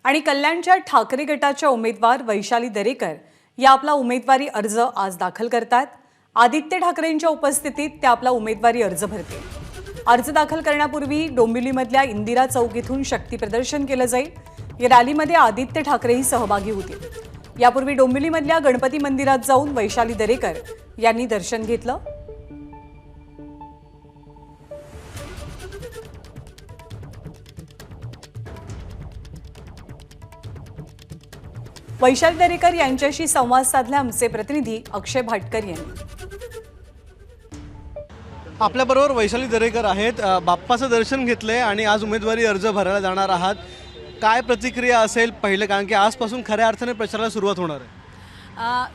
आणि कल्याणच्या ठाकरे गटाच्या उमेदवार वैशाली दरेकर या आपला उमेदवारी अर्ज आज दाखल करतात। आदित्य ठाकरेंच्या उपस्थितीत त्या आपला उमेदवारी अर्ज भरतील। अर्ज दाखल करण्यापूर्वी डोंबिवलीमधल्या इंदिरा चौक इथून शक्ती प्रदर्शन केलं जाईल। या रॅलीमध्ये आदित्य ठाकरेही सहभागी होतील। यापूर्वी डोंबिवलीमधल्या गणपती मंदिरात जाऊन वैशाली दरेकर यांनी दर्शन घेतलं। वैशाली दरेकर यांच्याशी संवाद साधला आमचे प्रतिनिधी अक्षय भाटकर यांनी। आपल्याबरोबर वैशाली दरेकर आहेत। बाप्पाचं दर्शन घेतलंय आणि आज उमेदवारी अर्ज भरायला जाणार आहात। काय प्रतिक्रिया असेल पहिलं, कारण की आजपासून खऱ्या अर्थाने प्रचाराला सुरुवात होणार आहे।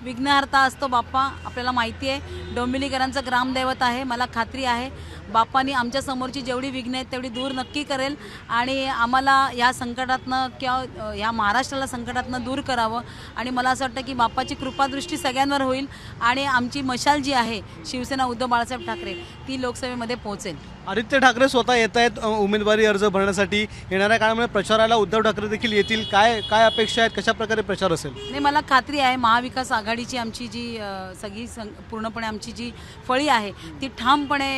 विघ्नहर्ता असतो बाप्पा, आपल्याला माहिती आहे। डोंबिवलीकरांचं ग्रामदैवत आहे। मला खात्री आहे बाप्पानी आमच्या समोरची जेवढी विघ्न आहेत तेवढी दूर नक्की करेल आणि आम्हाला या संकटातनं किंवा या महाराष्ट्राला संकटातनं दूर करावं। आणि मला असं वाटतं की बाप्पाची कृपादृष्टी सगळ्यांवर होईल आणि आमची मशाल जी आहे शिवसेना उद्धव बाळासाहेब ठाकरे ती लोकसभेमध्ये पोहोचेल। आदित्य ठाकरे स्वतः येत आहेत उमेदवारी अर्ज भरण्यासाठी। येणाऱ्या काळामध्ये प्रचाराला उद्धव ठाकरे देखील येतील। काय काय अपेक्षा आहेत, कशा प्रकारे प्रचार असेल? नाही, मला खात्री आहे महाविकास आघाडीची आमची जी सगळी पूर्णपणे आमची जी फळी आहे ती ठामपणे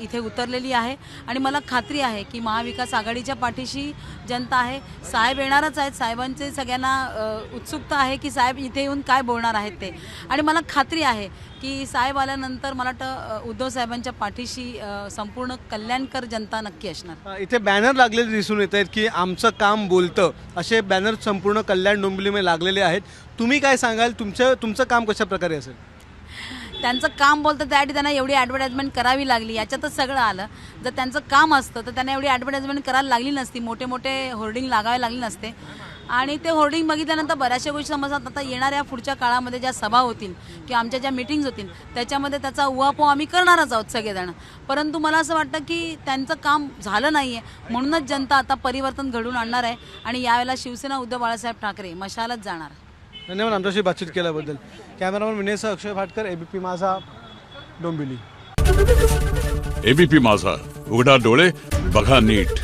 इथे उतरलेली आहे आणि मला खात्री आहे की महाविकास आघाडीच्या पाठीशी जनता आहे। साहेब येणारच आहेत। साहेबांचे सगळ्यांना उत्सुकता आहे की साहेब इथे येऊन काय बोलणार आहेत ते, आणि मला खात्री आहे की साहेब आल्यानंतर मला वाटतं उद्धव साहेबांच्या पाठीशी संपूर्ण कल्याणकर जनता नक्की असणार। इथे बॅनर लागलेले दिसून येत आहेत की आमचं काम बोलतं, असे बॅनर संपूर्ण कल्याण डोंबिवलीमध्ये लागलेले आहेत। तुम्ही काय सांगाल, तुमचं काम कशा प्रकारे असेल? त्यांचं काम बोलतं त्यासाठी त्यांना एवढी ॲडव्हर्टाइजमेंट करावी लागली, याच्यातच सगळं आलं। जर त्यांचं काम असतं तर त्यांना एवढी ॲडव्हर्टाइजमेंट करायला लागली नसती, मोठे मोठे होर्डिंग लागावे लागले नसते। आणि ते होर्डिंग बघितल्यानंतर बऱ्याचशा गोष्टी समजतात। आता येणाऱ्या पुढच्या काळामध्ये ज्या सभा होतील किंवा आमच्या ज्या मीटिंग्स होतील त्याच्यामध्ये त्याचा उहापोह आम्ही करणारच आहोत सगळेजण। परंतु मला असं वाटतं की त्यांचं काम झालं नाही आहे, म्हणूनच जनता आता परिवर्तन घडवून आणणार आहे आणि यावेळेला शिवसेना उद्धव बाळासाहेब ठाकरे मशालच जाणार। धन्यवाद आमच्याशी बातचीत केल्याबद्दल। कॅमेरामन विनयसह अक्षय भाटकर, एबीपी माझा, डोंबिवली। एबीपी माझा, उघडा डोळे बघा नीट।